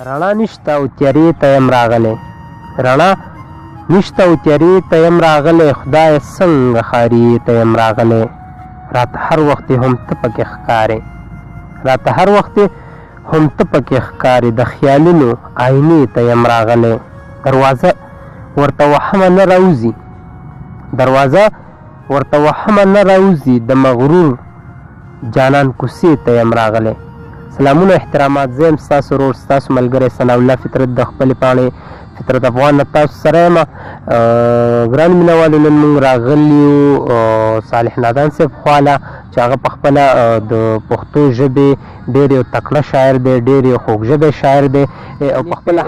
رڼا نشته او تیارې ته یم راغلی رڼا نشته او تیارې ته یم راغلی خدای څنګه ښاري ته یم راغلی راته هر وخت هم ته پکې ښکارې راته هر وخت هم ته پکې ښکارې د خیالونو آینې ته یم راغلی دروازه ورته وهمه نه راوځي دروازه ورته وهمه نه راوځي د مغرور جانان کوڅې ته یم راغلی سلامونه احترامات زه یم ستاسو ورور ستاسو ملګری ثناءالله فطرت د خپلې پاڼې فطرت افغان نه تاسو سره یم ګران مینهوالو نن موږ راغلي یو صالح نادان صاحب خواله چې هغه پخپله د پښتو ژبې ډېر یو تکړه شاعر دی ډېر یو خوږ ژبی شاعر دی او پخپله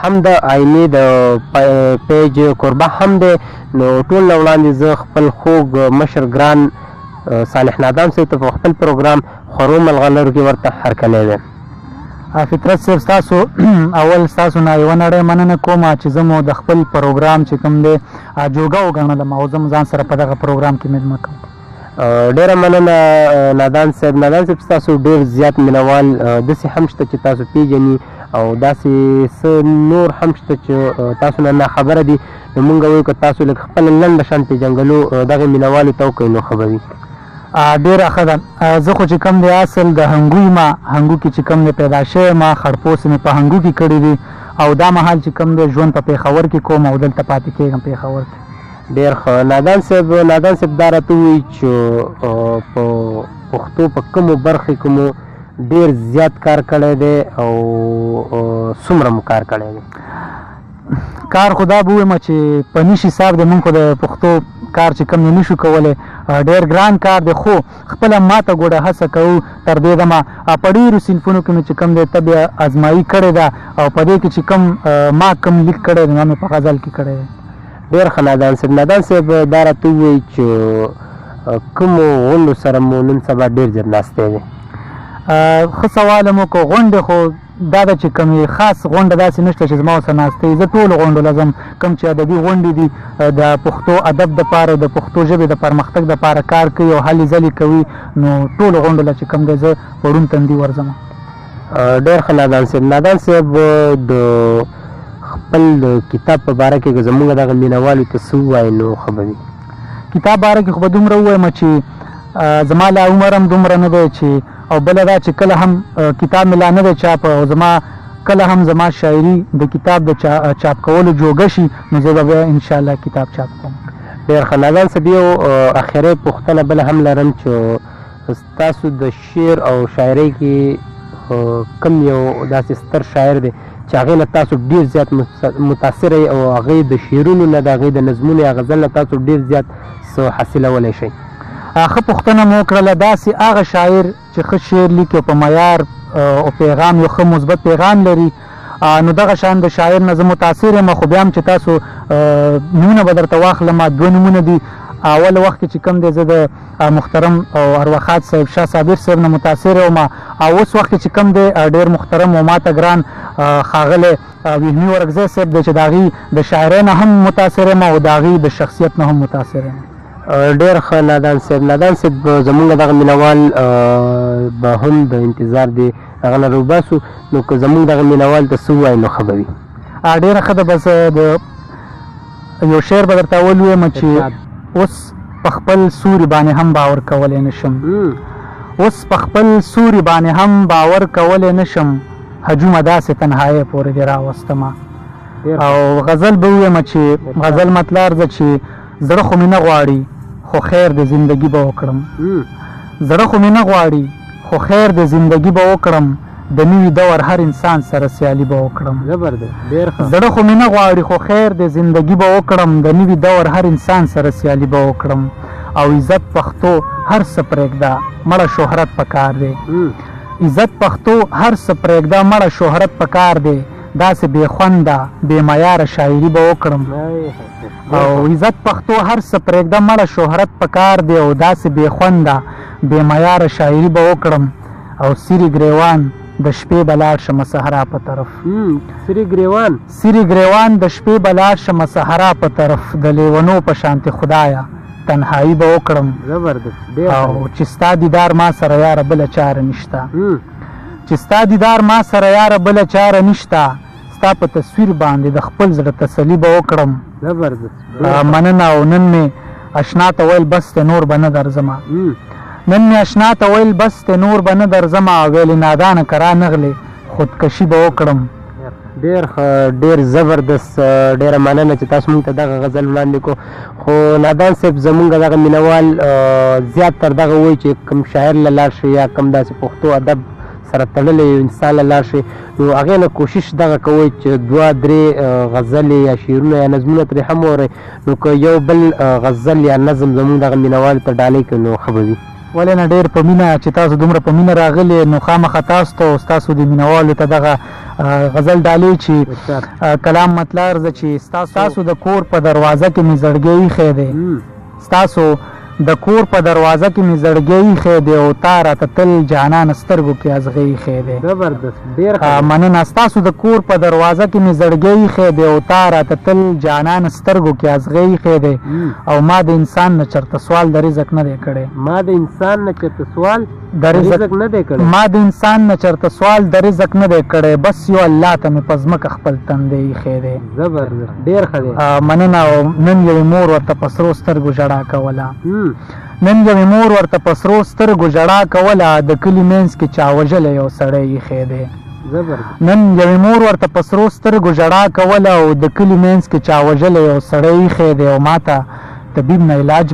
هم د آینې د پیج کوربه هم دی نو ټول نه وړاندې زه خپل خوږ مشر ګران صالح نادان صاحب ته په خپل پروګرام خورو ملغلرو کې ورته هرکلی دی فطرت صاحب ستاسو اول ستاسو نه یوه نړۍ مننه کوم چې زه مو د خپل پروګرام چې کوم دی جوګه وګڼلم او زه مو ځان سره په دغه پروګرام کې مېلمه کوم ډېره مننه نادان صاحب ستاسو ډېر زیات مینهوال داسې هم شته چې تاسو پیژني او داسې څه نور هم شته چې تاسو نه ناخبره دي نو موږ وایو که تاسو لږ خپله لنډه شان پېژنګلو دغې مینهوالو ته وکړئ نو ښه به وي ډېره ښه ده زه خو چې کوم دی اصل د هنګو یم هنګو کې چې کوم دی پیدا شوی یم خړپوس مې په هنګو کې کړي دي او دا مهال چې کوم دی ژوند په پېښور کې کوم او دلته پاتې کېږم پېښور کې ډېر ښه نادان صاحب دا راته ووایي چې په پښتو په کومو برخې کې مو ډېر زیات کار کړی دی او څومره مو کار کړی دی کار خو دا به ووایم چې په نیش حساب دی مونږ خو د پښتو کار چې کوم نه شو کولی ډېر ګران کار دی خو خپله ماته ګوډه هڅه کوو تر دې دمه په ډېرو صنفونو کې مې چې کوم دی ته بیا ازمایي کړې ده او په دې کې چې کوم ما کوم لیک کړی دی ما مې په غزل کې کړی دی ډېر ښه نادان صاحب دا راته ووایي چې کومو غونډو سره مو نن سبا ډېر ژر ناستی دی ښه سوال مو که غونډې خو دا ده چې کومې خاص غونډه داسې نشته چې زما ورسره ناستې زه ټولو غونډو له ځم کوم چې ادبي غونډې دي د پښتو ادب دپاره د پښتو ژبې د پرمختګ دپاره کار کوي او هلې ځلې کوي نو ټولو غونډو له چې کوم دی زه وړون تندي ورځم ډېر ښه نادان صاحب د خپل د کتاب په باره کې که زموږ دغه مینهوالو ته څه ووایي نو ښه به وي کتاب باره کې خو به دومره ووایم چې زما لا عمر هم دومره نه دی چې او بله دا چې کله هم کتاب مې لا نه دی چاپ او زما کله هم زما شاعري د کتاب د چاپ کولو جوګه شي نو زه به بیا انشاءالله کتاب چاپ کوم ډېر ښه نادان صاحب یو اخري پوښتنه بله هم لرم چې ستاسو د شعر او شاعرۍ کې کوم یو داسې ستر شاعر دی چې هغې نه تاسو ډېر زیات متاثره یئ او هغې د شعرونو نه د هغې د نظمونو یا غزل نه تاسو ډېر زیات څه حاصلولی شئ ښه پوښتنه مو وکړله داسې هغه شاعر چې ښه شعر لیکي او په معیار او پیغام یو ښه مثبت پیغام لري نو دغه شان د شاعر نه زه متاثر یم خو بیا هم چې تاسو نومونه به درته واخلم دوه نومونه دي اول وخت کې چې کوم دی زه د محترم او ارواخات صاحب شاه صابر صاحب نه متاثر یم او اوس وخت کې چې کوم دی ډېر محترم او ماته ګران ښاغلی وهمي ورکزی صاحب دی چې د هغې د شاعرۍ نه هم متاثر یم او د هغې د شخصیت نه هم متاثر یم ډېر ښه نادان صاحب زموږ دغه مینهوال به هم د انتظار دی هغه نه راوباسو نو که زموږ دغه مینهوال ته څه ووایي نو ښه به وي ډېره ښه ده بس د یو شعر به درته ولویم چې اوس په خپل سوري باندې هم باور کولی نشم اوس په خپل سوري باندې هم باور کولی نشم هجومه داسې تنهایۍ پورې دې راوستمه او غزل به ووایم چې غزل مطلع ده چې زړه خو مې نه غواړي خو خیر د زندګي به وکړم زړه خو مې نه غواړي خو خیر د زندګي به وکړم د نوي دور هر انسان سره سیالي به وکړم زړه خو مې نه غواړي خو خیر د زندګي به وکړم د نوي دور هر انسان سره سیالي به وکړم او عزت پښتو هر څه پرېږده مړه شهرت پکار دی عزت پښتو هر څه پرېږده مړه شهرت پکار دی داسې بې خونده بې معیاره شاعري به وکړم او عزت پښتو هر څه پرېږده مړه شهرت پکار دی او داسې بې خونده بې معیاره شاعري به وکړم او سیري ګریوان د شپې به لاړ شمه صحرا په طرف سیري ګریوان د شپې به لاړ شمه صحرا په طرف د لیونو په شانتې خدایه تنهایی به وکړم او چې ستا دیدار ما سره یاره بله چاره نشته چې ستا دیدار ما سره یاره بله چاره نشته ستا په تصویر باندې د خپل زړه تسلي به وکړم مننه او نن مې اشنا ته ویل بس ته نور به نه درځمه نن مې اشنا ته ویل بس ته نور به نه درځمه ویلې نادانه که را نغلې خودکشي به وکړم ډېر زبردست ډېره مننه چې تاسو موږ ته دغه غزل وړاندې کو خو نادان صاحب زمونږ دغه مینوال زیات تر دغه وایي چې کوم شاعر له لاړ شي یا کوم داسې پښتو ادب سره تړلی انسان له لاړ شي نو هغې نه کوشش دغه کوئ چې 2-3 غزلې یا شعرونه یا نظمونه ترې هم واورئ نو که یو بل غزل یا نظم زمونږ دغه مینوالو ته ډالۍ کړي نو ښه به وي ولې نه ډېر په مینه چې تاسو دومره په مینه راغلې نو خامخا تاسو ته ستاسو د مینوالو ته دغه غزل ډالۍ چې کلام مطلع عرضه چې ستاسو د کور په دروازه کې مې زړګی ایښی دی ستاسو د کور په دروازه کې مې زړګی ایښی دی او تا راته تل جانان سترګو کې ازغی ایښی دی مننه ستاسو د کور په دروازه کې مې زړګی ایښی دی او تا راته تل جانان سترګو کې ازغی ایښی دی او ما د انسان نه چرته سوال د رزق نه دی کړی ما د انسان نه چرته سوال د رزق نه دی کړی بس یو الله ته مې په ځمکه خپل تندی ایښی دی زبردست ډېر ښه دی مننه او نن یوې مور ورته په سرو سترګو ژړا کوله د کلي منځ کې چا وژلی یو سړی ایښی دی نن یوې مور ورته په سرو سترګو ژړا کوله او د کلي منځ کې چا وژلی یو سړی ایښی دی او ما ته طبیب نه علاج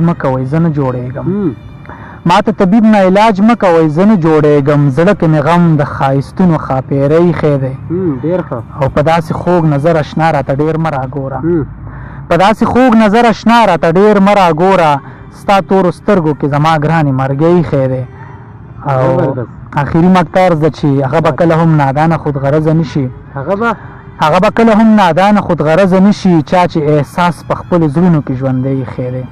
مه کوئ زه نه جوړېږم زړه کې مې غم د ښایستونو ښاپېری ایښی دی او په داسې خوږ نظر اشنا راته ډېر مه راګوره ستا تورو سترګو کې زما ګرانې مرګی ایښی دی او آخري مقطع ده چې هغه به کله هم نادانه خودغرضه نشي چا چې احساس په خپلو زړونو کې ژوندی ایښی دی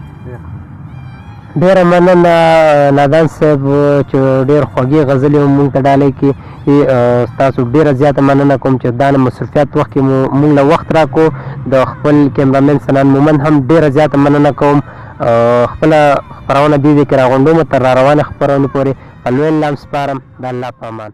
ډېره مننه نادان صاحب چې ډېر خوږې غزلې مو موږ ته ډالۍ کړي ستاسو ډېره زیاته مننه کوم چې دا نه مصروفیات وخت کې مو موږ له وخت راکړو د خپل کیمرامین سنان مومن هم ډېره زیاته مننه کوم خپله خپرونه دې کې راغونډوم تر را روانې خپرونې پورې په لوی الله سپارم د الله په امان